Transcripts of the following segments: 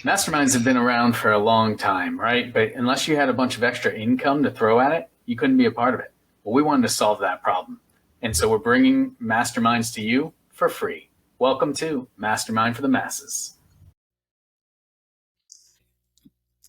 Masterminds have been around for a long time, right? But unless you had a bunch of extra income to throw at it, you couldn't be a part of it. Well, we wanted to solve that problem. And so we're bringing masterminds to you for free. Welcome to Mastermind for the Masses.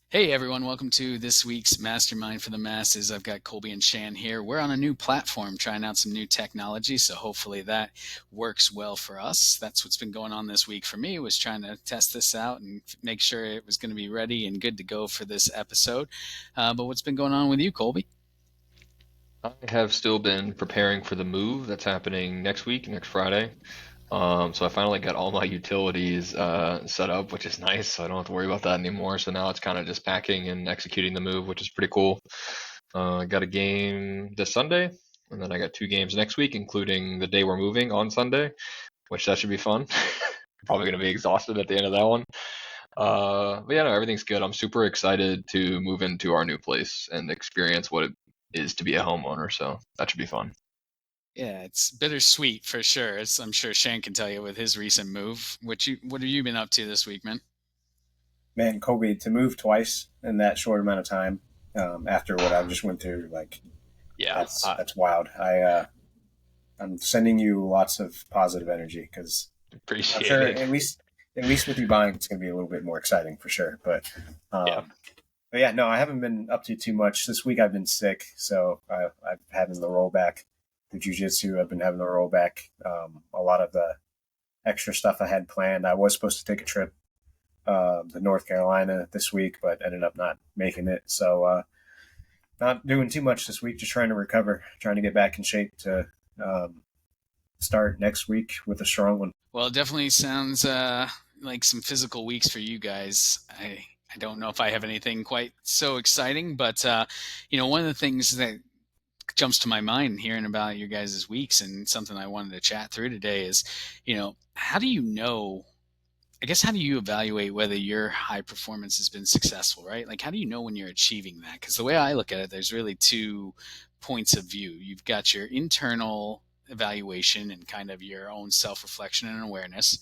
Hey everyone, welcome to this week's Mastermind for the Masses. I've got Colby and Shan here. We're on a new platform trying out some new technology, so hopefully that works well for us. That's what's been going on this week for me, was trying to test this out and make sure it was going to be ready and good to go for this episode. But what's been going on with you, Colby? I have still been preparing for the move that's happening next week, next Friday. So I finally got all my utilities set up, which is nice. So I don't have to worry about that anymore. So now it's kind of just packing and executing the move, which is pretty cool. I got a game this Sunday, and then I got two games next week, including the day we're moving on Sunday, which that should be fun. Probably going to be exhausted at the end of that one. But yeah, no, everything's good. I'm super excited to move into our new place and experience what it is to be a homeowner. So that should be fun. Yeah, it's bittersweet for sure. I'm sure Shane can tell you with his recent move. What have you been up to this week, man? Man, Kobe, to move twice in that short amount of time, after what I just went through, like Yeah, that's wild. I'm sending you lots of positive energy because I'm appreciate sure it. at least with you buying, it's going to be a little bit more exciting for sure. Yeah. But yeah, no, I haven't been up to too much this week. I've been sick, so I've having the rollback, the jujitsu. I've been having the rollback. A lot of the extra stuff I had planned. I was supposed to take a trip to North Carolina this week, but ended up not making it. So not doing too much this week. Just trying to recover, trying to get back in shape to um, start next week with a strong one. Well, it definitely sounds like some physical weeks for you guys. I don't know if I have anything quite so exciting, but one of the things that jumps to my mind hearing about your guys' weeks and something I wanted to chat through today is, how do you know? I guess how do you evaluate whether your high performance has been successful, right? Like, how do you know when you're achieving that? Because the way I look at it, there's really two points of view. You've got your internal evaluation and kind of your own self reflection and awareness,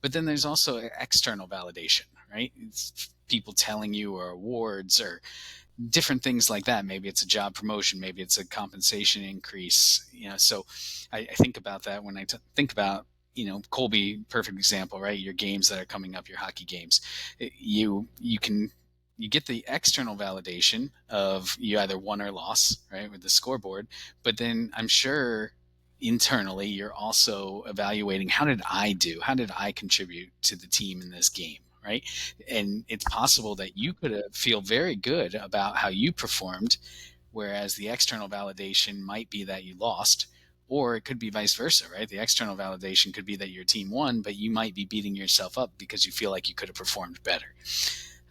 but then there's also external validation, right? It's people telling you, or awards, or different things like that. Maybe it's a job promotion, maybe it's a compensation increase. So I think about that when think about Colby, perfect example, right? Your games that are coming up, your hockey games, you get the external validation of you either won or lost, right, with the scoreboard. But then I'm sure internally you're also evaluating, how did I do? How did I contribute to the team in this game? Right. And it's possible that you could feel very good about how you performed, whereas the external validation might be that you lost. Or it could be vice versa, right? The external validation could be that your team won, but you might be beating yourself up because you feel like you could have performed better.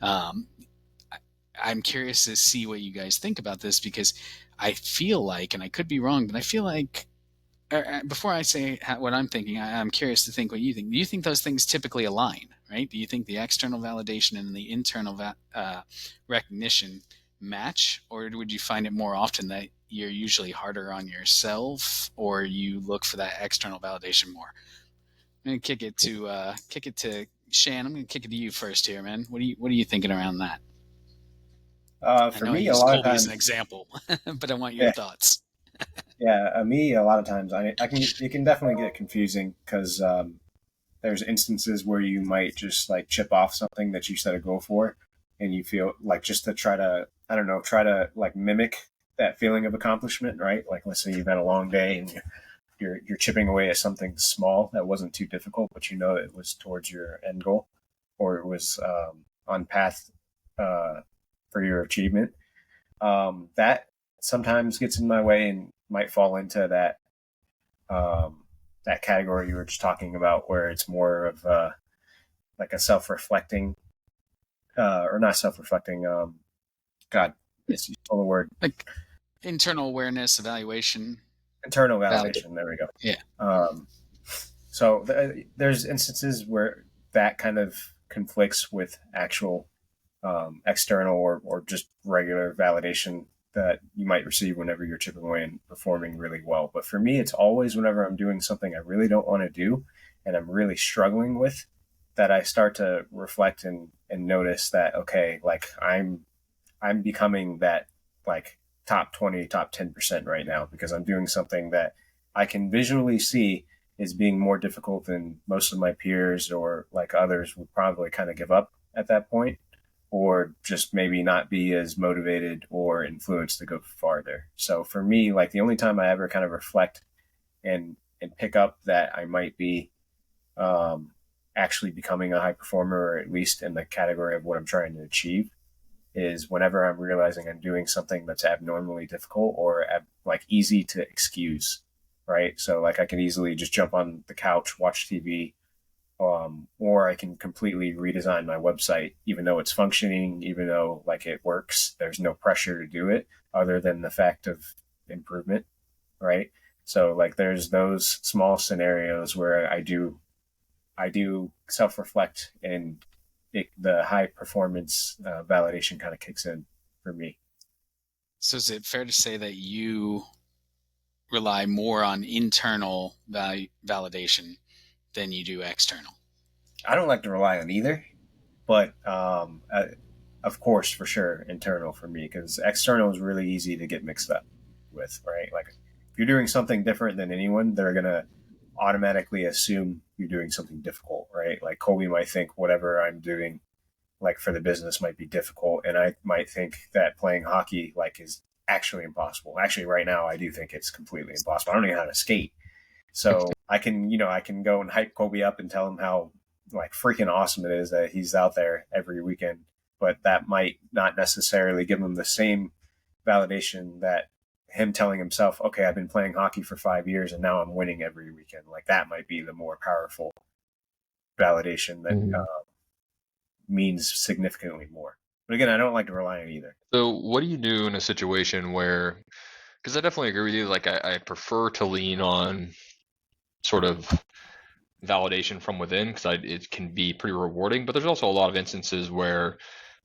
Um, I'm curious to see what you guys think about this, because I feel like, and I could be wrong, but I feel like, before I say what I'm thinking, I'm curious to think what you think. Do you think those things typically align, right? Do you think the external validation and the internal recognition match, or would you find it more often that you're usually harder on yourself, or you look for that external validation more? I'm gonna kick it to Shan. I'm gonna kick it to you first here, man. What are you thinking around that? I For know I me, a used lot of Colby as an times, example, but I want your yeah, thoughts. yeah, me, a lot of times, I can it can definitely get confusing because there's instances where you might just like chip off something that you set a goal for, and you feel like just to try to, I don't know, try to like mimic that feeling of accomplishment, right? Like let's say you've had a long day and you're chipping away at something small that wasn't too difficult, but you know it was towards your end goal, or it was on path uh, for your achievement. That sometimes gets in my way and might fall into um, that category you were just talking about, where it's more of like a self-reflecting, or not self-reflecting. God, it's you stole the word. Like internal awareness, evaluation, Internal validate. validation. There we go. Yeah. There's instances where that kind of conflicts with actual external or just regular validation that you might receive whenever you're chipping away and performing really well. But for me, it's always whenever I'm doing something I really don't want to do and I'm really struggling with, that I start to reflect and notice that, okay, like I'm becoming that like top 20, top 10% right now because I'm doing something that I can visually see is being more difficult than most of my peers or like others would probably kind of give up at that point, or just maybe not be as motivated or influenced to go farther. So for me, like the only time I ever kind of reflect and pick up that I might be um, actually becoming a high performer, or at least in the category of what I'm trying to achieve, is whenever I'm realizing I'm doing something that's abnormally difficult or like easy to excuse, right? So like I can easily just jump on the couch, watch TV, or I can completely redesign my website, even though it's functioning, even though like it works. There's no pressure to do it other than the fact of improvement, right? So like there's those small scenarios where I do self reflect, and the high performance validation kind of kicks in for me. So is it fair to say that you rely more on internal validation than you do external? I don't like to rely on either, but of course, for sure, internal for me, because external is really easy to get mixed up with, right? Like if you're doing something different than anyone, they're gonna automatically assume you're doing something difficult, right? Like Colby might think whatever I'm doing like for the business might be difficult, and I might think that playing hockey like is actually impossible. Actually, right now I do think it's completely impossible. I don't even know how to skate. So I can go and hype Kobe up and tell him how like freaking awesome it is that he's out there every weekend. But that might not necessarily give him the same validation that him telling himself, okay, I've been playing hockey for 5 years and now I'm winning every weekend. Like that might be the more powerful validation that Mhm. means significantly more. But again, I don't like to rely on either. So, what do you do in a situation where, because I definitely agree with you, like I prefer to lean on sort of validation from within because it can be pretty rewarding, but there's also a lot of instances where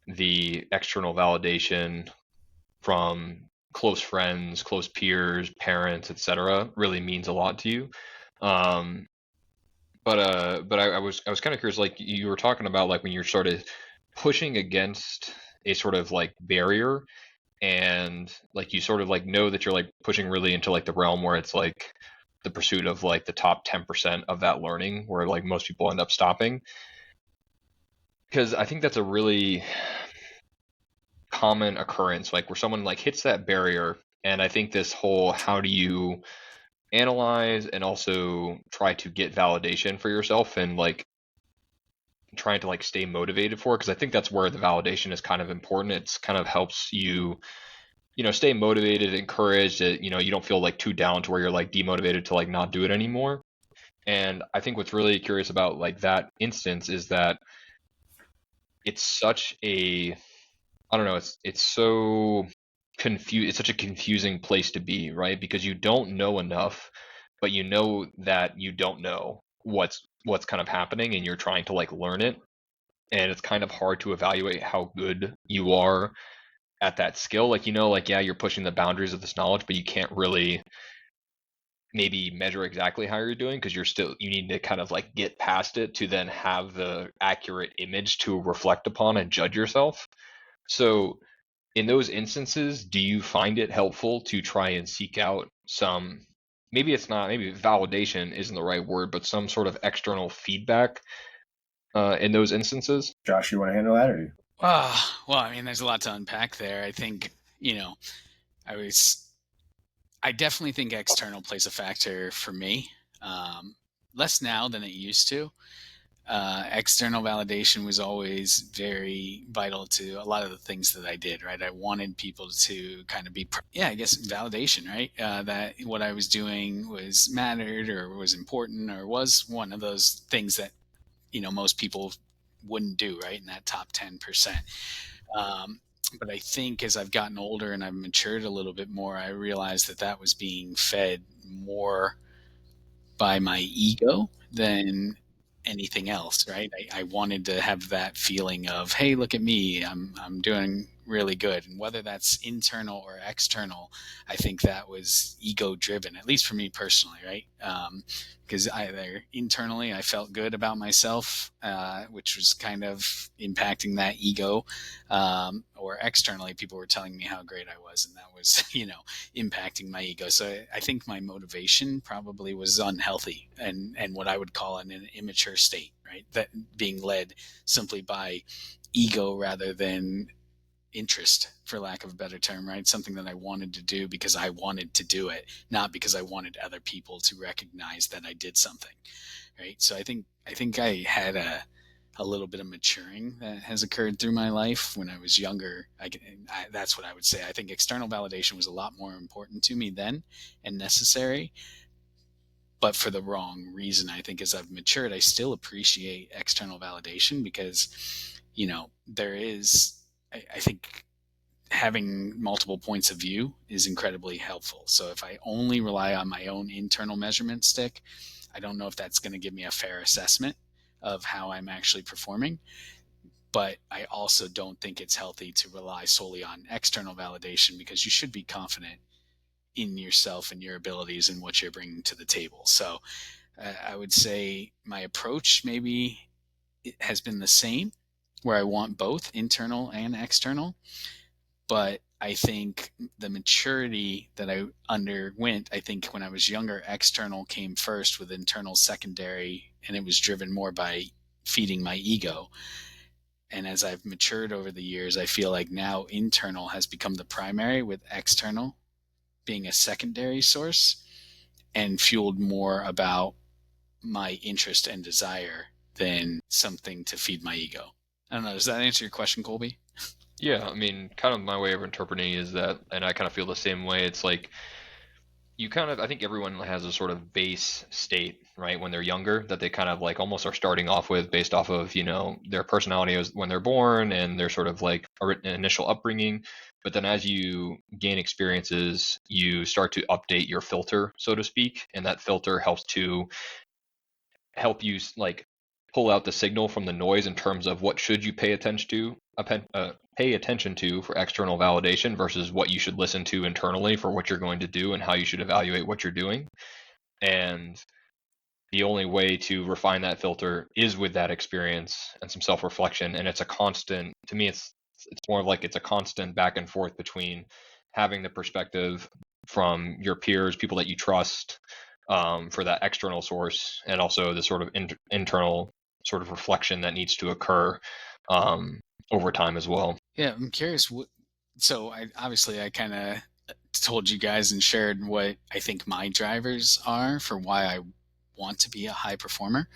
the external validation from close friends, close peers, parents, etc., really means a lot to you. Um, but I was kind of curious, like you were talking about, like when you're sort of pushing against a sort of like barrier, and like you sort of like know that you're like pushing really into like the realm where it's like the pursuit of like the top 10% of that learning, where like most people end up stopping. Because I think that's a really common occurrence, like where someone like hits that barrier. And I think this whole how do you analyze and also try to get validation for yourself and like trying to like stay motivated for it, because I think that's where the validation is kind of important. It's kind of helps you, stay motivated, encouraged, that you don't feel like too down to where you're like demotivated to like not do it anymore. And I think what's really curious about like that instance is that it's such a, I don't know, it's so it's such a confusing place to be, right? Because you don't know enough, but you know that you don't know what's kind of happening, and you're trying to like learn it. And it's kind of hard to evaluate how good you are at that skill. Like, like, yeah, you're pushing the boundaries of this knowledge, but you can't really maybe measure exactly how you're doing, because you need to kind of like get past it to then have the accurate image to reflect upon and judge yourself. So in those instances, do you find it helpful to try and seek out some, maybe validation isn't the right word, but some sort of external feedback in those instances? Josh, you want to handle that, or Well, I mean, there's a lot to unpack there. I think, I was, I definitely think external plays a factor for me. Um, Less now than it used to. External validation was always very vital to a lot of the things that I did, right? I wanted people to kind of I guess validation, right? That what I was doing was mattered or was important or was one of those things that, most people wouldn't do, right? In that top 10%. Um, but I think as I've gotten older and I've matured a little bit more, I realized that that was being fed more by my ego than anything else, right? I wanted to have that feeling of, hey, look at me, I'm doing really good. And whether that's internal or external, I think that was ego driven, at least for me personally, right? Because either internally I felt good about myself, which was kind of impacting that ego, or externally people were telling me how great I was, and that was, impacting my ego. So I think my motivation probably was unhealthy, and what I would call an immature state, right? That being led simply by ego rather than interest, for lack of a better term, right? Something that I wanted to do because I wanted to do it, not because I wanted other people to recognize that I did something, right? So I think I had a little bit of maturing that has occurred through my life. When I was younger, that's what I would say. I think external validation was a lot more important to me then and necessary, but for the wrong reason. I think as I've matured, I still appreciate external validation because, there is, I think having multiple points of view is incredibly helpful. So if I only rely on my own internal measurement stick, I don't know if that's going to give me a fair assessment of how I'm actually performing. But I also don't think it's healthy to rely solely on external validation, because you should be confident in yourself and your abilities and what you're bringing to the table. So I would say my approach maybe has been the same, where I want both internal and external. But I think the maturity that I underwent, I think when I was younger, external came first with internal secondary, and it was driven more by feeding my ego. And as I've matured over the years, I feel like now internal has become the primary, with external being a secondary source, and fueled more about my interest and desire than something to feed my ego. I don't know. Does that answer your question, Colby? Yeah, I mean, kind of my way of interpreting is that, and I kind of feel the same way. It's like I think everyone has a sort of base state, right, when they're younger, that they kind of like almost are starting off with based off of, their personality as when they're born and their sort of like initial upbringing. But then as you gain experiences, you start to update your filter, so to speak, and that filter helps to help you like pull out the signal from the noise in terms of what should you pay attention to for external validation versus what you should listen to internally for what you're going to do and how you should evaluate what you're doing. And the only way to refine that filter is with that experience and some self-reflection. And it's a constant, to me, it's more like it's a constant back and forth between having the perspective from your peers, people that you trust, for that external source, and also the sort of internal sort of reflection that needs to occur over time as well. Yeah, I'm curious. So I kind of told you guys and shared what I think my drivers are for why I want to be a high performer,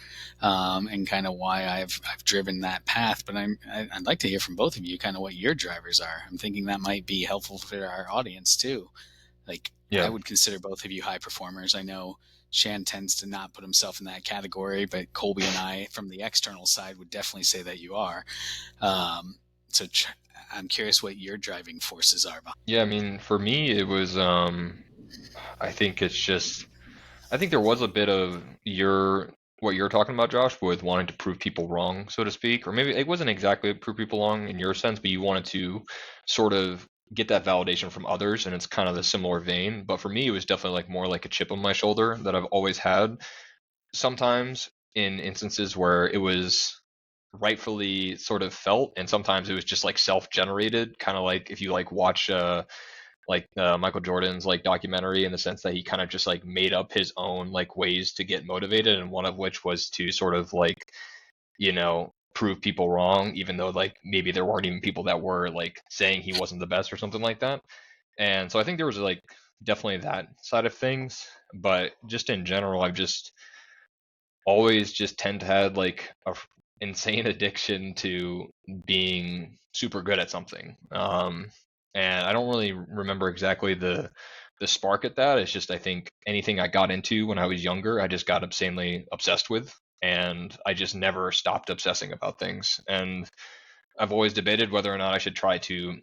and kind of why I've driven that path. But I'd like to hear from both of you kind of what your drivers are. I'm thinking that might be helpful for our audience too. Like, I Yeah. would consider both of you high performers. I know Shan tends to not put himself in that category, but Colby and I, from the external side, would definitely say that you are. Um, so I'm curious what your driving forces are behind. Yeah, I mean, for me, it was, I think it's just, I think there was a bit of what you're talking about, Josh, with wanting to prove people wrong, so to speak, or maybe it wasn't exactly prove people wrong in your sense, but you wanted to sort of get that validation from others, and it's kind of the similar vein. But for me, it was definitely like more like a chip on my shoulder that I've always had. Sometimes in instances where it was rightfully sort of felt, and sometimes it was just like self-generated, kind of like if you like watch Michael Jordan's like documentary, in the sense that he kind of just like made up his own like ways to get motivated, and one of which was to sort of like, prove people wrong, even though like maybe there weren't even people that were like saying he wasn't the best or something like that. And so I think there was like definitely that side of things, but just in general, I've just always just tend to have like a insane addiction to being super good at something. And I don't really remember exactly the spark at that. It's just I think anything I got into when I was younger, I just got insanely obsessed with, and I just never stopped obsessing about things. And I've always debated whether or not I should try to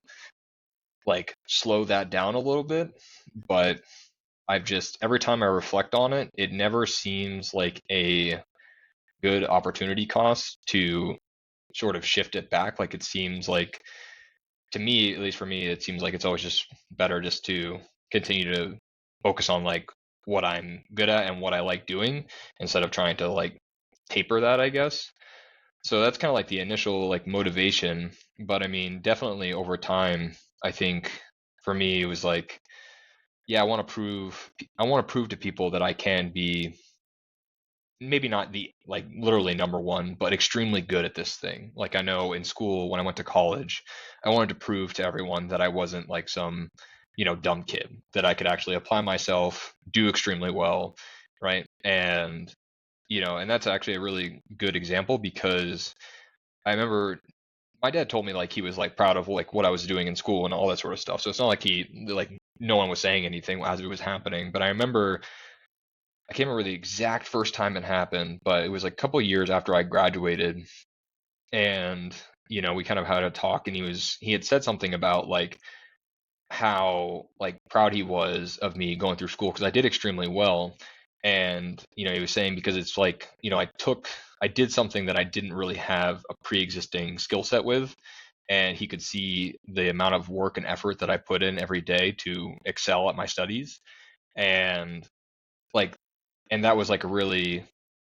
like slow that down a little bit, but I've just every time I reflect on it, it never seems like a good opportunity cost to sort of shift it back. Like it seems like to me, at least for me, it seems like it's always just better just to continue to focus on like what I'm good at and what I like doing instead of trying to like taper that, I guess. So that's kind of like the initial like motivation. But I mean, definitely over time, I think for me it was like, yeah, I want to prove to people that I can be maybe not the like literally number one, but extremely good at this thing. Like I know in school when I went to college, I wanted to prove to everyone that I wasn't like some, dumb kid, that I could actually apply myself, do extremely well, right? And that's actually a really good example because I remember my dad told me like he was like proud of like what I was doing in school and all that sort of stuff. So it's not like no one was saying anything as it was happening, but I can't remember the exact first time it happened, but it was like a couple of years after I graduated, and we kind of had a talk, and he had said something about like how like proud he was of me going through school because I did extremely well. And he was saying because it's like I did something that I didn't really have a pre-existing skill set with, and he could see the amount of work and effort that I put in every day to excel at my studies. And like and that was like a really,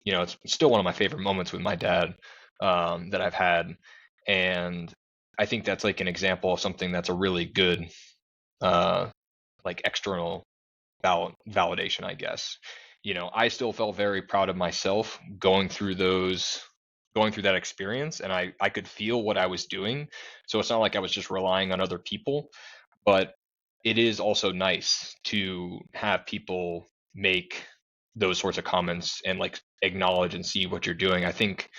it's still one of my favorite moments with my dad, that I've had. And I think that's like an example of something that's a really good uh, like external validation, I guess. I still felt very proud of myself going through that experience, and I could feel what I was doing. So it's not like I was just relying on other people, but it is also nice to have people make those sorts of comments and like acknowledge and see what you're doing. I think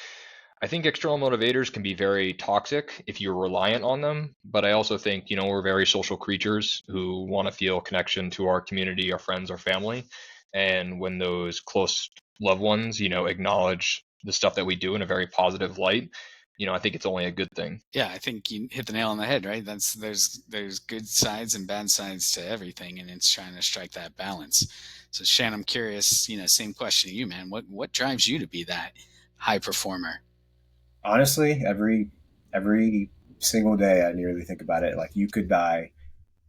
external motivators can be very toxic if you're reliant on them, but I also think, we're very social creatures who want to feel connection to our community, our friends, our family. And when those close loved ones, acknowledge the stuff that we do in a very positive light, I think it's only a good thing. Yeah, I think you hit the nail on the head, right? There's good sides and bad sides to everything, and it's trying to strike that balance. So, Shan, I'm curious. Same question to you, man. What drives you to be that high performer? Honestly, every single day I nearly think about it. Like you could die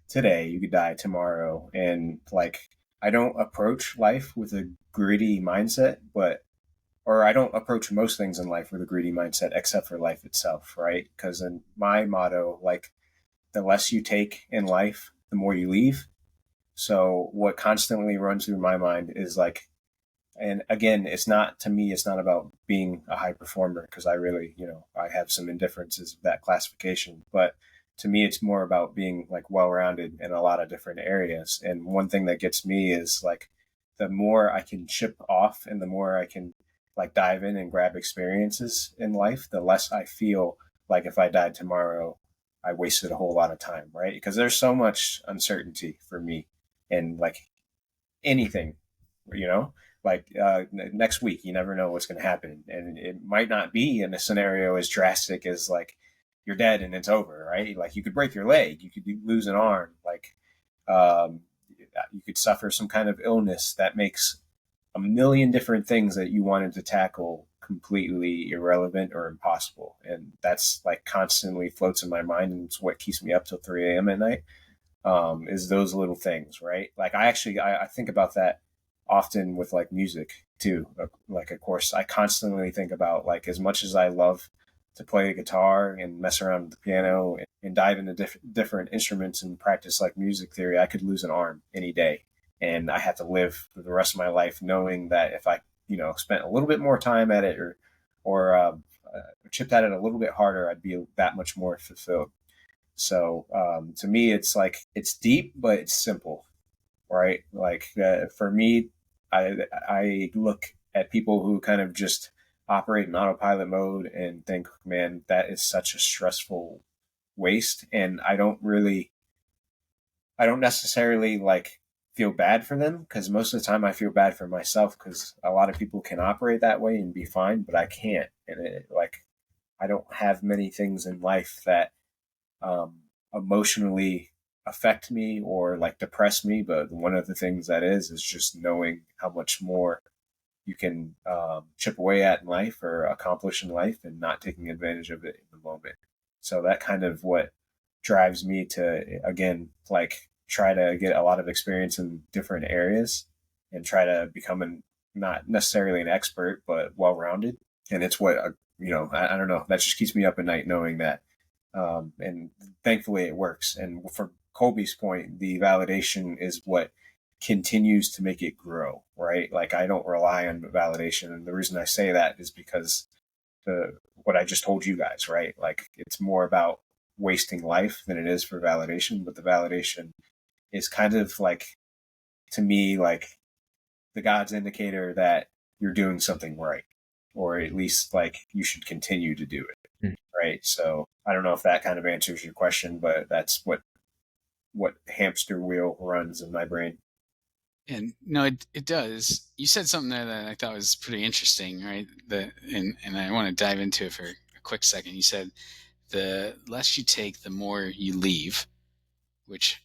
today, you could die tomorrow, and like I don't approach life with a greedy mindset, but or I don't approach most things in life with a greedy mindset except for life itself, right? Because in my motto, like the less you take in life, the more you leave. So what constantly runs through my mind is like, and again, it's not to me, it's not about being a high performer because I really, I have some indifferences of that classification, but to me, it's more about being like well rounded in a lot of different areas. And one thing that gets me is like the more I can chip off and the more I can like dive in and grab experiences in life, the less I feel like if I died tomorrow, I wasted a whole lot of time, right? Because there's so much uncertainty for me and like anything, you know, like next week, you never know what's going to happen. And it might not be in a scenario as drastic as like you're dead and it's over, right? Like you could break your leg, you could lose an arm, like um, you could suffer some kind of illness that makes a million different things that you wanted to tackle completely irrelevant or impossible. And that's like constantly floats in my mind, and it's what keeps me up till 3 a.m. at night. Is those little things, right? Like I think about that often with like music too. Like of course I constantly think about like as much as I love to play a guitar and mess around with the piano and dive into different instruments and practice like music theory, I could lose an arm any day, and I have to live for the rest of my life knowing that if I spent a little bit more time at it or chipped at it a little bit harder, I'd be that much more fulfilled. So to me, it's like it's deep, but it's simple, right? Like for me, I look at people who kind of just operate in autopilot mode and think, man, that is such a stressful waste, and I don't necessarily like feel bad for them because most of the time I feel bad for myself because a lot of people can operate that way and be fine, but I can't, and like I don't have many things in life that um, emotionally affect me or like depress me. But one of the things that is just knowing how much more you can chip away at in life or accomplish in life and not taking advantage of it in the moment. So that kind of what drives me to, again, like try to get a lot of experience in different areas and try to become not necessarily an expert, but well rounded. And it's what, I don't know, that just keeps me up at night knowing that. And thankfully it works. And for Colby's point, the validation is what continues to make it grow, right? Like I don't rely on validation. And the reason I say that is because what I just told you guys, right? Like it's more about wasting life than it is for validation. But the validation is kind of like, to me, like the God's indicator that you're doing something right, or at least like you should continue to do it. Mm. Right. So I don't know if that kind of answers your question, but that's what hamster wheel runs in my brain. And no, it does. You said something there that I thought was pretty interesting, right? And I want to dive into it for a quick second. You said the less you take, the more you leave, which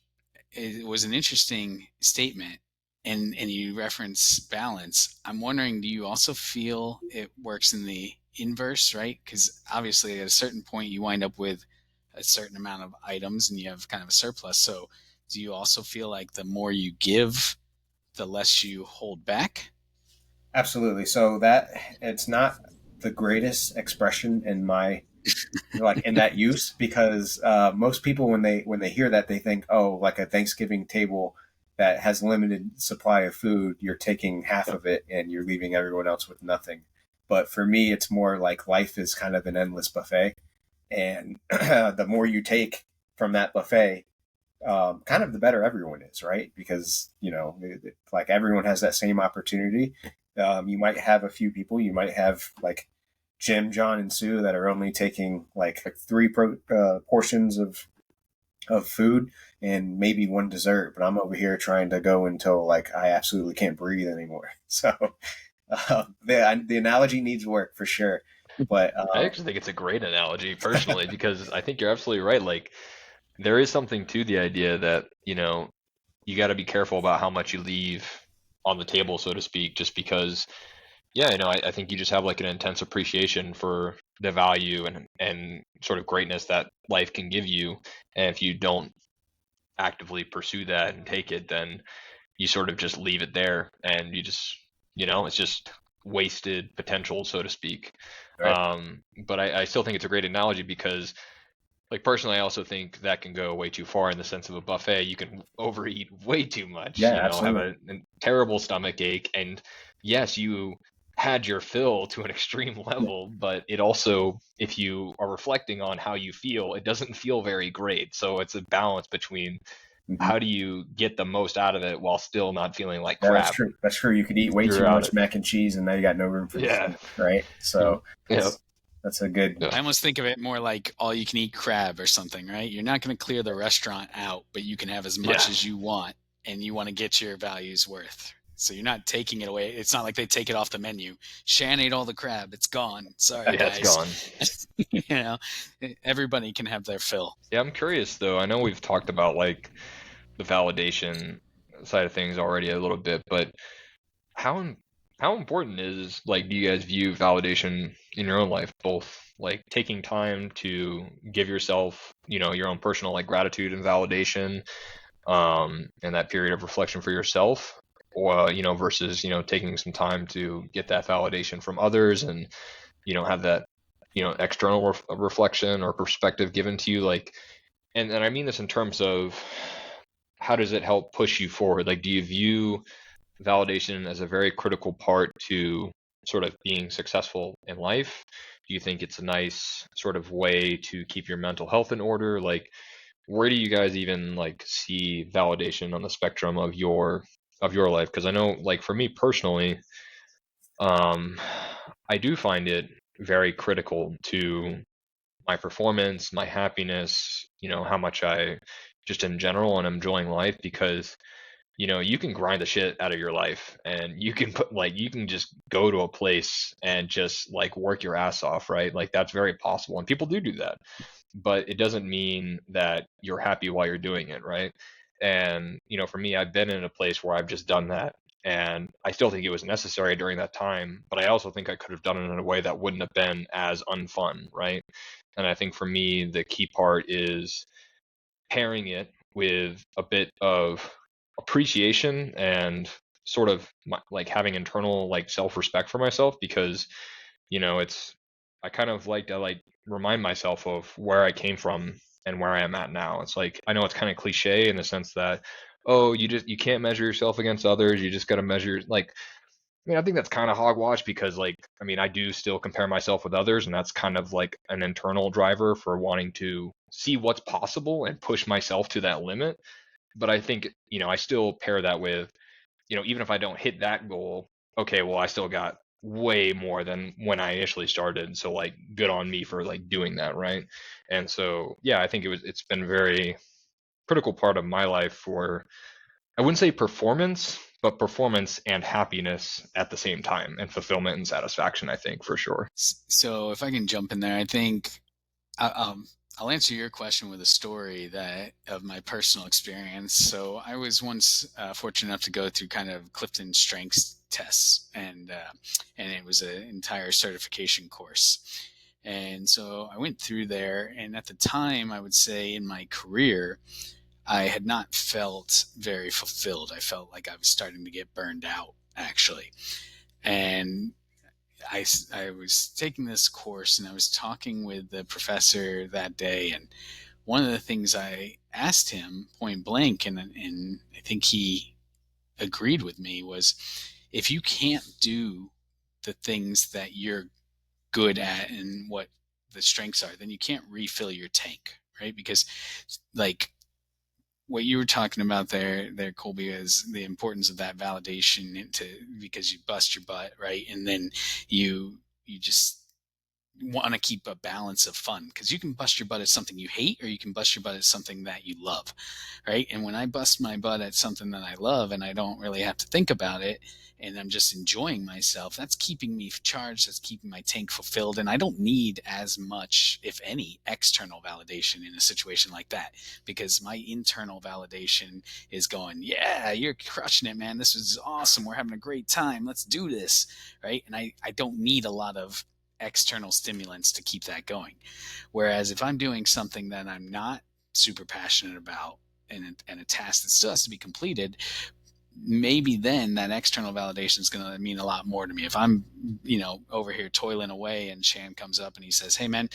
it was an interesting statement. And you reference balance. I'm wondering, do you also feel it works in the inverse, right? Because obviously at a certain point you wind up with a certain amount of items and you have kind of a surplus. So do you also feel like the more you give, the less you hold back? Absolutely. So that it's not the greatest expression in my like in that use, because most people when they hear that, they think, oh, like a Thanksgiving table that has limited supply of food, you're taking half of it and you're leaving everyone else with nothing. But for me, it's more like life is kind of an endless buffet, and the more you take from that buffet, kind of the better everyone is, right? Because like everyone has that same opportunity. You might have a few people, you might have like Jim, John, and Sue that are only taking like three portions of food and maybe one dessert, but I'm over here trying to go until like I absolutely can't breathe anymore. So the analogy needs work for sure. But I actually think it's a great analogy personally because I think you're absolutely right. Like there is something to the idea that, you got to be careful about how much you leave on the table, so to speak, just because, yeah, I think you just have like an intense appreciation for the value and sort of greatness that life can give you. And if you don't actively pursue that and take it, then you sort of just leave it there and you just, it's just wasted potential, so to speak. right. But I still think it's a great analogy because, like, personally, I also think that can go way too far in the sense of a buffet. You can overeat way too much, Yeah, have absolutely. a terrible stomach ache. And yes, you had your fill to an extreme Yeah. level, but it also, if you are reflecting on how you feel, it doesn't feel very great. So it's a balance between Mm-hmm. how do you get the most out of it while still not feeling like Yeah, that's crap true. That's true. You could eat way too throughout much it. mac and cheese, and now you got no room for the Yeah. food, right? Yep. So Yep. that's a good. Yeah. I almost think of it more like all you can eat crab or something, right? You're not going to clear the restaurant out, but you can have as much Yeah. as you want and you want to get your value's worth. So you're not taking it away. It's not like they take it off the menu. Shan ate all the crab. It's gone. Sorry, Yeah, it's guys. gone. Everybody can have their fill. Yeah, I'm curious though. I know we've talked about like the validation side of things already a little bit, but how how important is, like, do you guys view validation in your own life, both like taking time to give yourself, your own personal like gratitude and validation, and that period of reflection for yourself, or versus taking some time to get that validation from others and have that external reflection or perspective given to you, like, and I mean this in terms of how does it help push you forward? Like, do you view validation as a very critical part to sort of being successful in life? Do you think it's a nice sort of way to keep your mental health in order? Like, where do you guys even like see validation on the spectrum of your life? Because I know, like, for me personally, um, I do find it very critical to my performance, my happiness, how much I just in general and enjoying life, because you can grind the shit out of your life and you can put like you can just go to a place and just like work your ass off, right? Like that's very possible and people do that. But it doesn't mean that you're happy while you're doing it, right? And for me, I've been in a place where I've just done that and I still think it was necessary during that time, but I also think I could have done it in a way that wouldn't have been as unfun, right? And I think for me, the key part is pairing it with a bit of appreciation and sort of like having internal like self-respect for myself, because it's I kind of like to like remind myself of where I came from and where I am at now. It's like, I know it's kind of cliche in the sense that, oh, you can't measure yourself against others, you just got to measure, like, I think that's kind of hogwash, because like, I do still compare myself with others, and that's kind of like an internal driver for wanting to see what's possible and push myself to that limit. But I think, I still pair that with, even if I don't hit that goal, okay, well, I still got way more than when I initially started. So like, good on me for like doing that, right? And so, yeah, I think it's been a very critical part of my life for, I wouldn't say performance, but performance and happiness at the same time, and fulfillment and satisfaction, I think, for sure. So if I can jump in there, I think I- um, I'll answer your question with a story that of my personal experience. So I was once fortunate enough to go through kind of Clifton Strengths tests, and it was an entire certification course. And so I went through there, and at the time, I would say in my career, I had not felt very fulfilled. I felt like I was starting to get burned out, actually. And I was taking this course, and I was talking with the professor that day. And one of the things I asked him point blank, and I think he agreed with me, was if you can't do the things that you're good at and what the strengths are, then you can't refill your tank, right? Because like what you were talking about there, Colby, is the importance of that validation because you bust your butt, right? And then you just want to keep a balance of fun, because you can bust your butt at something you hate, or you can bust your butt at something that you love, right? And when I bust my butt at something that I love and I don't really have to think about it, and I'm just enjoying myself, that's keeping me charged, that's keeping my tank fulfilled, and I don't need as much, if any, external validation in a situation like that, because my internal validation is going, yeah, you're crushing it, man, this is awesome, we're having a great time, let's do this, right? And I don't need a lot of external stimulants to keep that going. Whereas if I'm doing something that I'm not super passionate about, and a task that still has to be completed, maybe then that external validation is going to mean a lot more to me. If I'm, over here toiling away, and Shan comes up and he says, "Hey man,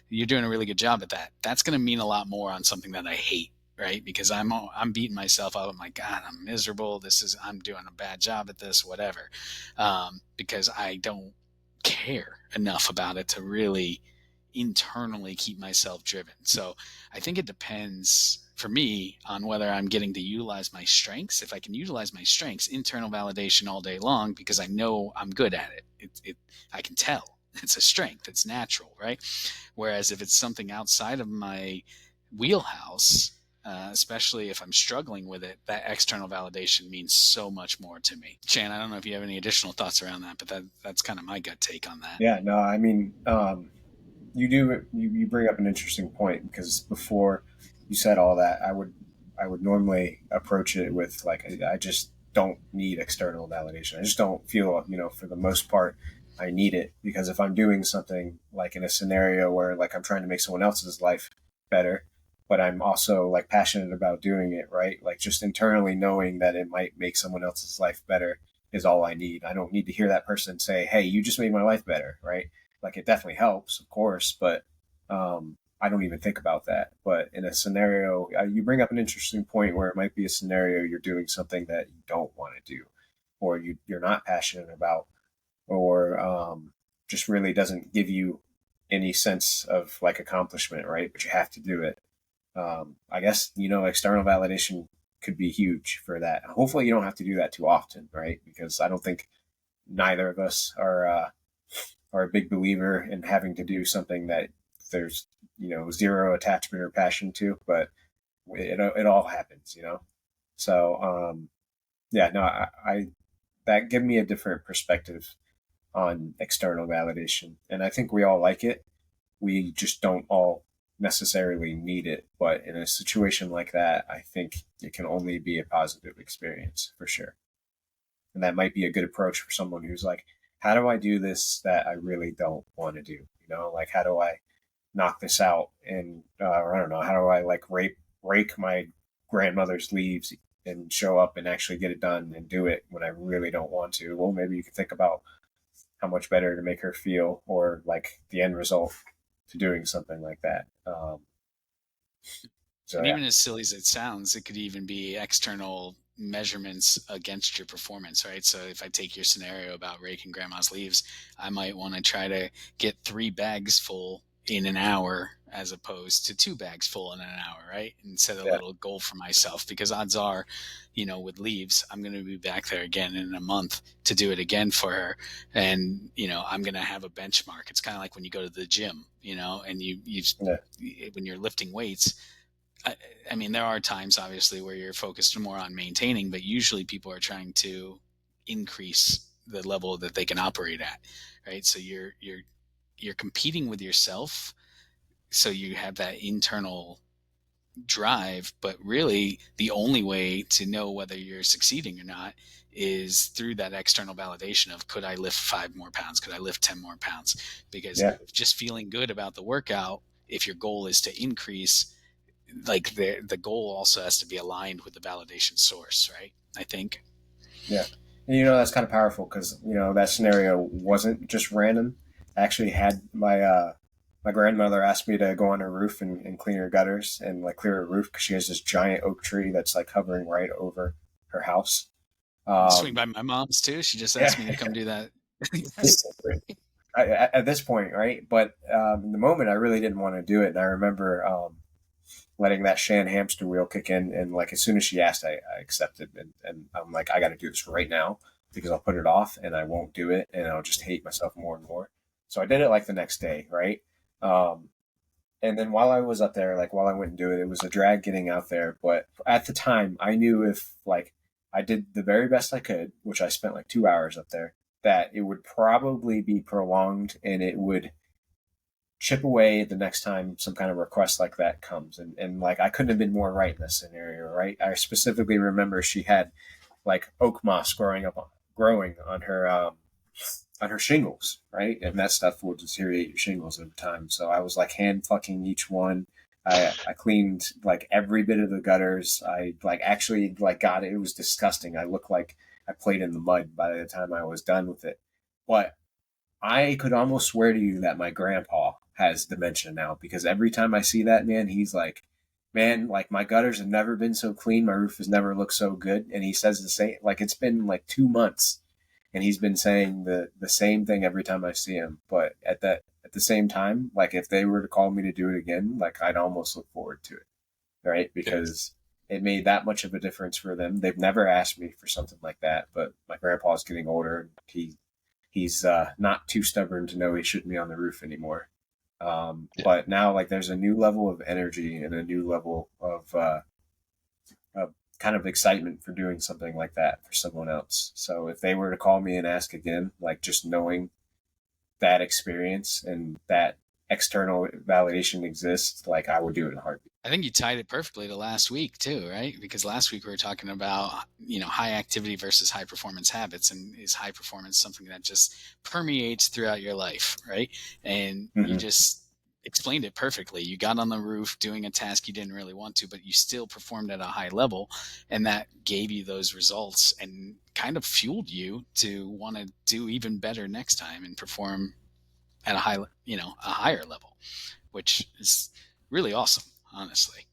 you're doing a really good job at that." That's going to mean a lot more on something that I hate, right? Because I'm beating myself up. I'm like, God, I'm miserable. I'm doing a bad job at this, whatever. Because I don't care enough about it to really internally keep myself driven. So I think it depends for me on whether I'm getting to utilize my strengths. If I can utilize my strengths, internal validation all day long, because I know I'm good at it. I can tell it's a strength. It's natural, right? Whereas if it's something outside of my wheelhouse, especially if I'm struggling with it, that external validation means so much more to me. Chan, I don't know if you have any additional thoughts around that, but that's kind of my gut take on that. Yeah, no, you bring up an interesting point, because before you said all that, I would normally approach it with like, I just don't need external validation. I just don't feel, for the most part, I need it, because if I'm doing something like in a scenario where like I'm trying to make someone else's life better, but I'm also like passionate about doing it, right? Like just internally knowing that it might make someone else's life better is all I need. I don't need to hear that person say, "Hey, you just made my life better," right? Like it definitely helps, of course, but I don't even think about that. But in a scenario, you bring up an interesting point where it might be a scenario you're doing something that you don't want to do, or you're not passionate about, or just really doesn't give you any sense of like accomplishment, right? But you have to do it. I guess external validation could be huge for that. Hopefully, you don't have to do that too often, right? Because I don't think neither of us are a big believer in having to do something that there's zero attachment or passion to, but it all happens. So yeah, no, I that give me a different perspective on external validation, and I think we all like it. We just don't all necessarily need it, but in a situation like that, I think it can only be a positive experience for sure. And that might be a good approach for someone who's like, how do I do this that I really don't want to do? Like, how do I knock this out? And or I don't know, how do I like rake my grandmother's leaves and show up and actually get it done and do it when I really don't want to. Well, maybe you can think about how much better to make her feel, or like the end result to doing something like that. So And yeah, even as silly as it sounds, it could even be external measurements against your performance, right? So if I take your scenario about raking grandma's leaves, I might want to try to get 3 bags full in an hour as opposed to 2 bags full in an hour, right? And set a yeah, little goal for myself, because odds are, with leaves, I'm going to be back there again in a month to do it again for her. And, I'm going to have a benchmark. It's kind of like when you go to the gym, and yeah, when you're lifting weights, I, I mean, there are times obviously where you're focused more on maintaining, but usually people are trying to increase the level that they can operate at, right? So you're competing with yourself, so you have that internal drive, but really the only way to know whether you're succeeding or not is through that external validation of, could I lift 5 more pounds? Could I lift 10 more pounds? Because yeah, just feeling good about the workout, if your goal is to increase, like the goal also has to be aligned with the validation source, right? I think. yeah. And, that's kind of powerful because that scenario wasn't just random. I actually had my grandmother asked me to go on her roof and clean her gutters and like clear her roof because she has this giant oak tree that's like hovering right over her house. Swing Um, by my mom's too. She just yeah. asked me to come do that. At this point, right? But in the moment, I really didn't want to do it, and I remember letting that Shan hamster wheel kick in, and like as soon as she asked, I accepted, and I'm like, I got to do this right now because I'll put it off and I won't do it, and I'll just hate myself more and more. So I did it like the next day, right? Um, and then while I was up there, like while I went and do it, it was a drag getting out there. But at the time, I knew if like I did the very best I could, which I spent like 2 hours up there, that it would probably be prolonged and it would chip away the next time some kind of request like that comes. And like I couldn't have been more right in this scenario, right? I specifically remember she had like oak moss growing on her shingles, right? And that stuff will deteriorate your shingles over time. So I was like hand fucking each one. I cleaned like every bit of the gutters. I like actually like got it. It was disgusting. I looked like I played in the mud by the time I was done with it. But I could almost swear to you that my grandpa has dementia now because every time I see that man, he's like, man, like my gutters have never been so clean. My roof has never looked so good. And he says the same, like it's been like 2 months and he's been saying the same thing every time I see him. But at the same time, like if they were to call me to do it again, like I'd almost look forward to it, right? Yeah. Because it made that much of a difference for them. They've never asked me for something like that, but my grandpa's getting older. He's not too stubborn to know he shouldn't be on the roof anymore. Yeah. But now, like, there's a new level of energy and a new level of kind of excitement for doing something like that for someone else. So if they were to call me and ask again, like, just knowing that experience and that external validation exists, like, I would do it in a heartbeat. I think you tied it perfectly to last week too, right? Because last week we were talking about, high activity versus high performance habits, and is high performance something that just permeates throughout your life, right? And you Mm-hmm. just explained it perfectly. You got on the roof doing a task you didn't really want to, but you still performed at a high level, and that gave you those results and kind of fueled you to want to do even better next time and perform at a higher level, which is really awesome, honestly.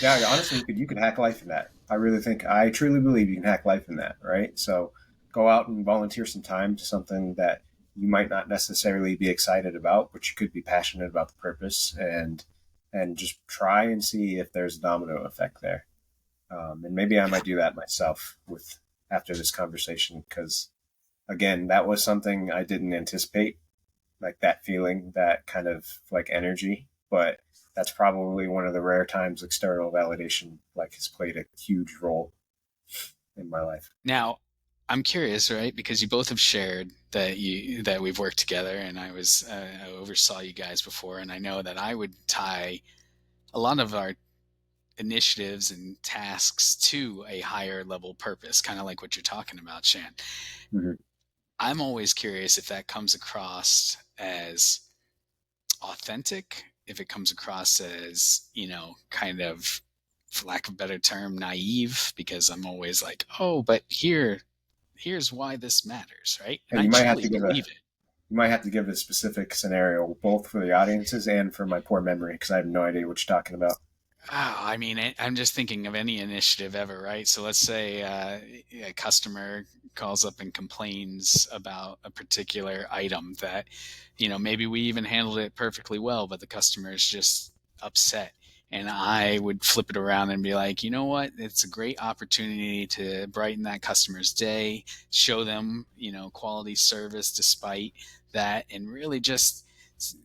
Yeah. Yeah, honestly, you could hack life in that. I truly believe you can hack life in that, right? So go out and volunteer some time to something that you might not necessarily be excited about, but you could be passionate about the purpose and just try and see if there's a domino effect there. And maybe I might do that myself with after this conversation because again, that was something I didn't anticipate, like that feeling, that kind of like energy. But that's probably one of the rare times external validation like has played a huge role in my life. Now, I'm curious, right? Because you both have shared that we've worked together, and I oversaw you guys before, and I know that I would tie a lot of our initiatives and tasks to a higher level purpose, kind of like what you're talking about, Shan. Mm-hmm. I'm always curious if that comes across as authentic, if it comes across as, kind of, for lack of a better term, naive, because I'm always like, oh, but here's why this matters, right? And And I you might have truly to give believe it. a specific scenario, both for the audiences and for my poor memory, because I have no idea what you're talking about. Oh, I mean, I'm just thinking of any initiative ever, right? So let's say a customer calls up and complains about a particular item that, maybe we even handled it perfectly well, but the customer is just upset. And I would flip it around and be like, you know what? It's a great opportunity to brighten that customer's day, show them, quality service despite that, and really just,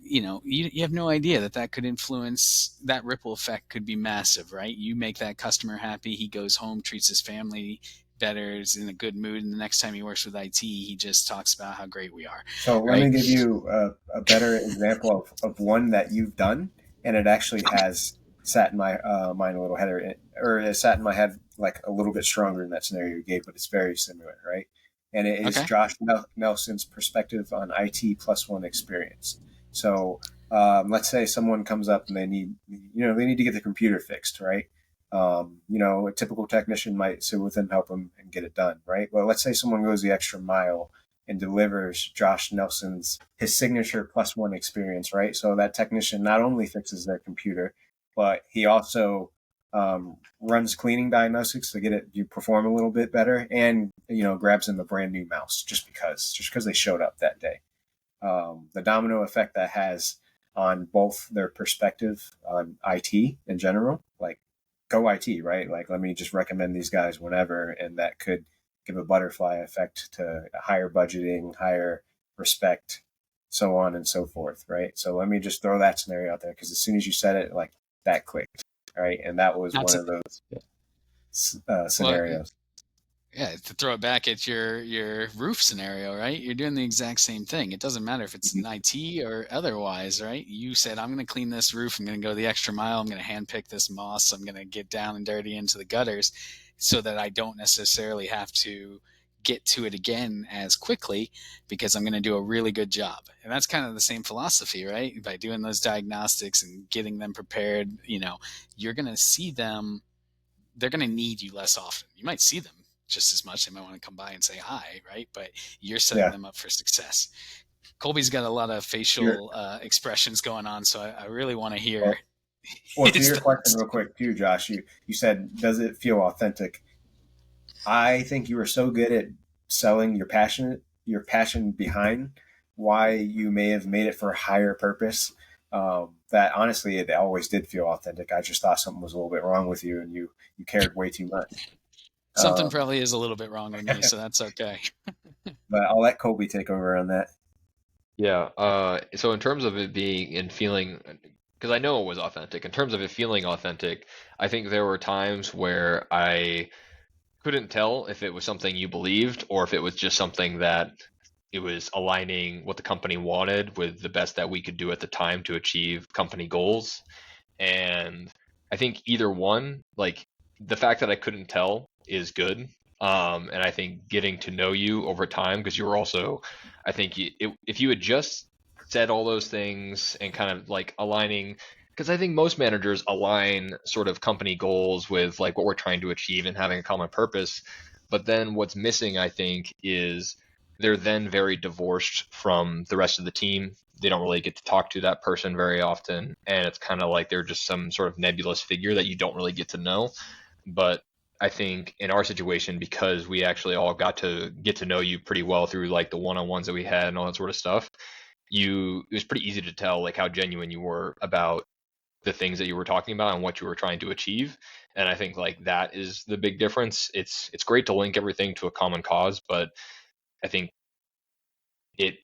you have no idea that could influence, that ripple effect could be massive, right? You make that customer happy, he goes home, treats his family better, is in a good mood, and the next time he works with IT, he just talks about how great we are, So let right? me give you a better example of one that you've done, and it actually has sat in my mind a little header, or it sat in my head like a little bit stronger in that scenario you gave, but it's very similar, right? And it is Okay. Josh Nelson's perspective on IT plus one experience. So let's say someone comes up and they need to get the computer fixed, right? A typical technician might sit with them, help them, and get it done, right? Well, let's say someone goes the extra mile and delivers Josh Nelson's his signature plus one experience, right? So that technician not only fixes their computer, but he also runs cleaning diagnostics to get it you perform a little bit better, and grabs them a brand new mouse just because they showed up that day. The domino effect that has on both their perspective on IT in general, like go IT, right? Like let me just recommend these guys whenever, and that could give a butterfly effect to higher budgeting, higher respect, so on and so forth, right? So let me just throw that scenario out there because as soon as you said it, like that clicked, right? And that was Not one to, of those well, scenarios. yeah, to throw it back at your roof scenario, right? You're doing the exact same thing. It doesn't matter if it's in IT or otherwise, right? You said, I'm going to clean this roof. I'm going to go the extra mile. I'm going to handpick this moss. I'm going to get down and dirty into the gutters so that I don't necessarily have to get to it again as quickly, because I'm going to do a really good job. And that's kind of the same philosophy, right? By doing those diagnostics and getting them prepared, you're going to see them. They're going to need you less often. You might see them just as much. They might want to come by and say hi, right? But you're setting Yeah. them up for success. Colby's got a lot of You're, facial expressions going on, so I really want to hear well, to his your question thoughts. real quick too, Josh, you said, does it feel authentic? I think you were so good at selling your passion behind why you may have made it for a higher purpose. That honestly, it always did feel authentic. I just thought something was a little bit wrong with you, and you cared way too much. Something probably is a little bit wrong with me, so that's okay. But I'll let Colby take over on that. Yeah. So in terms of it being and feeling, because I know it was authentic, in terms of it feeling authentic, I think there were times where I couldn't tell if it was something you believed or if it was just something that it was aligning what the company wanted with the best that we could do at the time to achieve company goals. And I think either one, like the fact that I couldn't tell is good. And I think getting to know you over time, because you were also, I think if you had just said all those things and kind of like aligning, because I think most managers align sort of company goals with like what we're trying to achieve and having a common purpose. But then what's missing, I think, is they're then very divorced from the rest of the team. They don't really get to talk to that person very often, and it's kind of like they're just some sort of nebulous figure that you don't really get to know. But I think in our situation, because we actually all got to get to know you pretty well through like the one-on-ones that we had and all that sort of stuff, it was pretty easy to tell like how genuine you were about the things that you were talking about and what you were trying to achieve. And I think like that is the big difference. It's great to link everything to a common cause, but I think it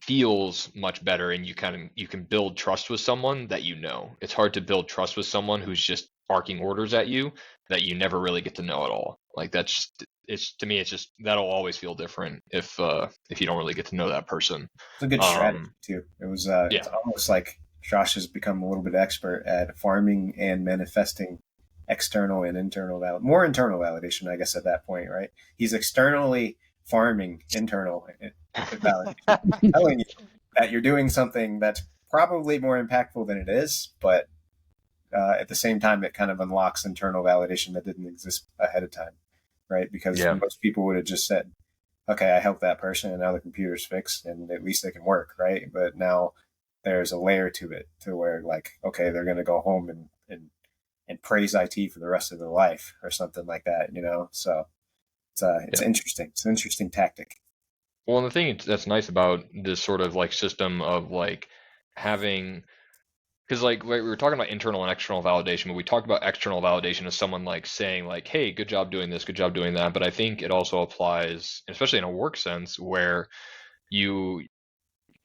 feels much better, and you can build trust with someone that you know. It's hard to build trust with someone who's just barking orders at you that you never really get to know at all. Like that's just, it's to me it's just that'll always feel different if you don't really get to know that person. It's a good strategy Um too. yeah. It's almost like Josh has become a little bit expert at farming and manifesting external and more internal validation, I guess, at that point, right? He's externally farming internal validation, telling you that you're doing something that's probably more impactful than it is, but at the same time, it kind of unlocks internal validation that didn't exist ahead of time, right? Because Yeah. most people would have just said, okay, I helped that person and now the computer's fixed and at least they can work, right? But now there's a layer to it to where like, okay, they're going to go home and praise IT for the rest of their life or something like that, you know? So it's Yeah. interesting. It's an interesting tactic. Well, and the thing that's nice about this sort of like system of like having, because like we were talking about internal and external validation, but we talked about external validation as someone like saying like, hey, good job doing this, good job doing that. But I think it also applies, especially in a work sense, where you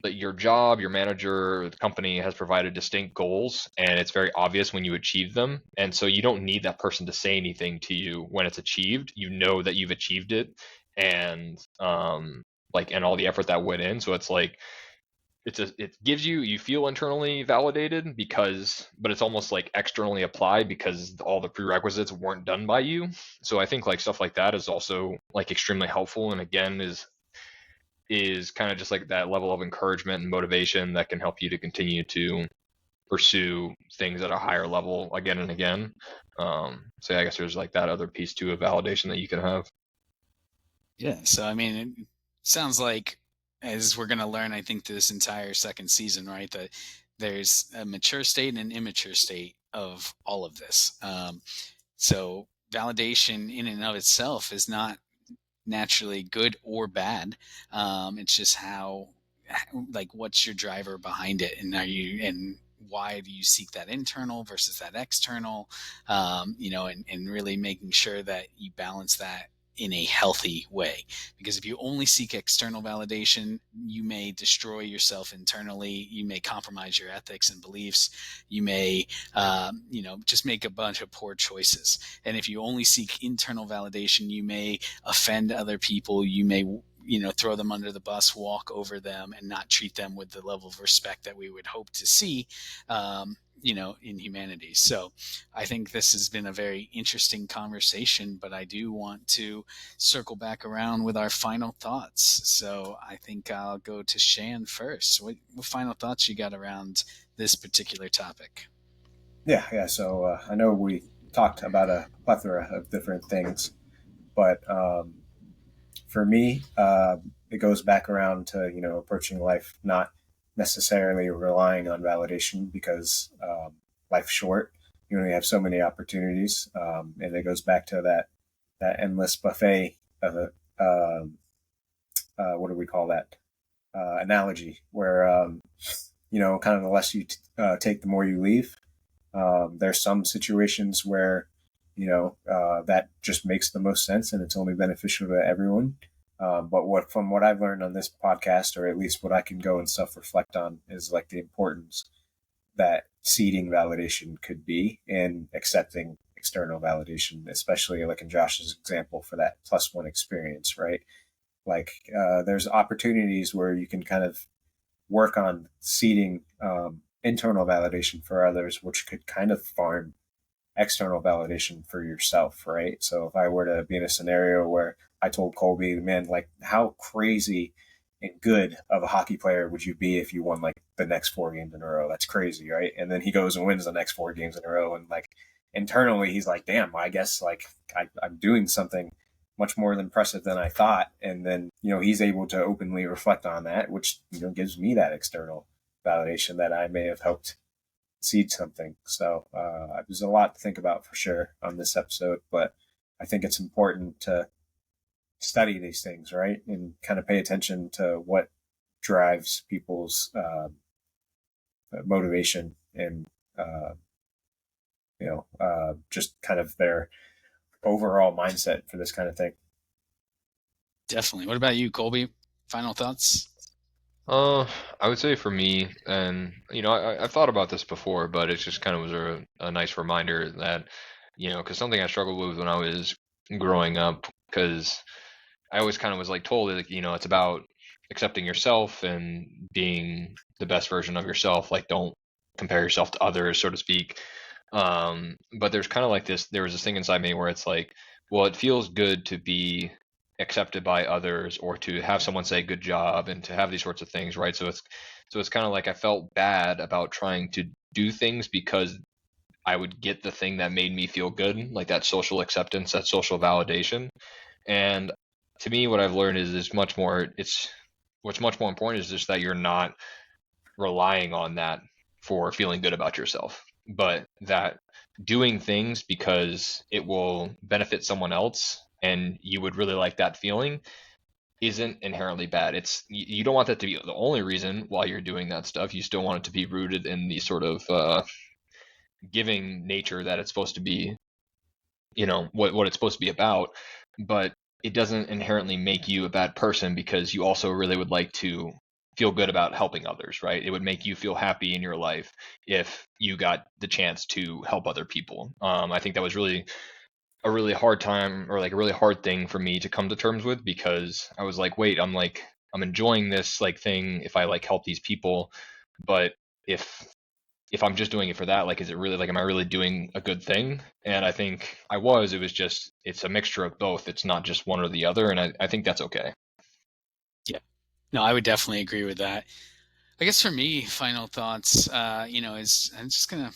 that your job, your manager, the company has provided distinct goals, and it's very obvious when you achieve them. And so you don't need that person to say anything to you when it's achieved. You know that you've achieved it, and like and all the effort that went in. So it's like it gives you feel internally validated because, but it's almost like externally applied because all the prerequisites weren't done by you. So I think like stuff like that is also like extremely helpful, and again is kind of just like that level of encouragement and motivation that can help you to continue to pursue things at a higher level again and again. So yeah, I guess there's like that other piece too of validation that you can have. Yeah. So, I mean, it sounds like, as we're going to learn, I think, this entire second season, right, that there's a mature state and an immature state of all of this. So, validation in and of itself is not naturally good or bad. It's just like, what's your driver behind it, and why do you seek that internal versus that external? And really making sure that you balance that in a healthy way. Because if you only seek external validation, you may destroy yourself internally. You may compromise your ethics and beliefs. You may, just make a bunch of poor choices. And if you only seek internal validation, you may offend other people. You may throw them under the bus, walk over them, and not treat them with the level of respect that we would hope to see in humanity. So I think this has been a very interesting conversation, but I do want to circle back around with our final thoughts. So I think I'll go to Shan first. What final thoughts you got around this particular topic? Yeah. So I know we talked about a plethora of different things, but for me, it goes back around to approaching life not necessarily relying on validation because life's short. You only have so many opportunities, and it goes back to that endless buffet of what do we call that analogy, where kind of the less you take, the more you leave. There's some situations where that just makes the most sense and it's only beneficial to everyone. But from what I've learned on this podcast, or at least what I can go and self reflect on, is like the importance that seeding validation could be in accepting external validation, especially like in Josh's example for that +1 experience, right? Like there's opportunities where you can kind of work on seeding internal validation for others, which could kind of farm external validation for yourself, right? So if I were to be in a scenario where I told Colby, man, like how crazy and good of a hockey player would you be if you won like the next 4 games in a row? That's crazy, right? And then he goes and wins the next 4 games in a row, and like internally he's like, damn, I guess like I'm doing something much more impressive than I thought. And then he's able to openly reflect on that, which gives me that external validation that I may have helped seed something. So there's a lot to think about for sure on this episode, but I think it's important to study these things, right? And kind of pay attention to what drives people's motivation and, just kind of their overall mindset for this kind of thing. Definitely. What about you, Colby? Final thoughts? I would say for me, and I've thought about this before, but it just kind of was a nice reminder that, because something I struggled with when I was growing up, because I always kind of was like told that, it's about accepting yourself and being the best version of yourself. Like, don't compare yourself to others, so to speak. But there's kind of like there was this thing inside me where it's like, well, it feels good to be accepted by others, or to have someone say good job, and to have these sorts of things, right? So it's kind of like I felt bad about trying to do things because I would get the thing that made me feel good, like that social acceptance, that social validation. And to me, what I've learned is much more. It's what's much more important is just that you're not relying on that for feeling good about yourself, but that doing things because it will benefit someone else and you would really like that feeling isn't inherently bad. It's you don't want that to be the only reason why you're doing that stuff. You still want it to be rooted in the sort of giving nature that it's supposed to be, what it's supposed to be about, but it doesn't inherently make you a bad person because you also really would like to feel good about helping others, right? It would make you feel happy in your life if you got the chance to help other people. I think that was really a really hard time, or like a really hard thing for me to come to terms with, because I was like, wait, I'm enjoying this like thing if I like help these people, but if I'm just doing it for that, like, is it really like, am I really doing a good thing? And I think I was. It was just, it's a mixture of both. It's not just one or the other, and I think that's okay. Yeah. No, I would definitely agree with that. I guess for me, final thoughts, is I'm just going to,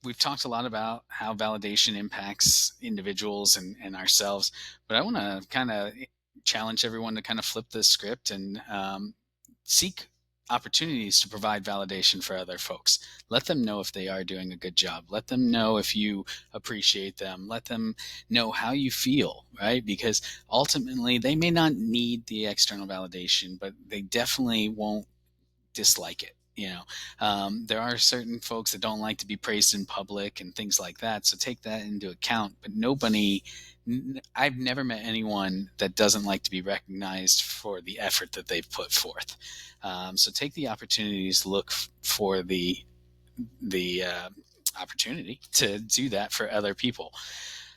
we've talked a lot about how validation impacts individuals and ourselves, but I want to kind of challenge everyone to kind of flip the script and seek opportunities to provide validation for other folks. Let them know if they are doing a good job. Let them know if you appreciate them. Let them know how you feel, right? Because ultimately they may not need the external validation, but they definitely won't dislike it. There are certain folks that don't like to be praised in public and things like that. So take that into account. But I've never met anyone that doesn't like to be recognized for the effort that they've put forth. So take the opportunities, look for the opportunity to do that for other people.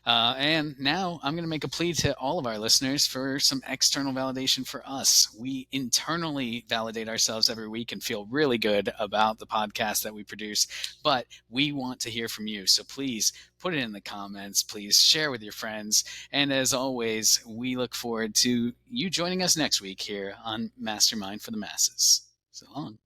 And now I'm going to make a plea to all of our listeners for some external validation for us. We internally validate ourselves every week and feel really good about the podcast that we produce, but we want to hear from you. So please put it in the comments. Please share with your friends. And as always, we look forward to you joining us next week here on Mastermind for the Masses. So long.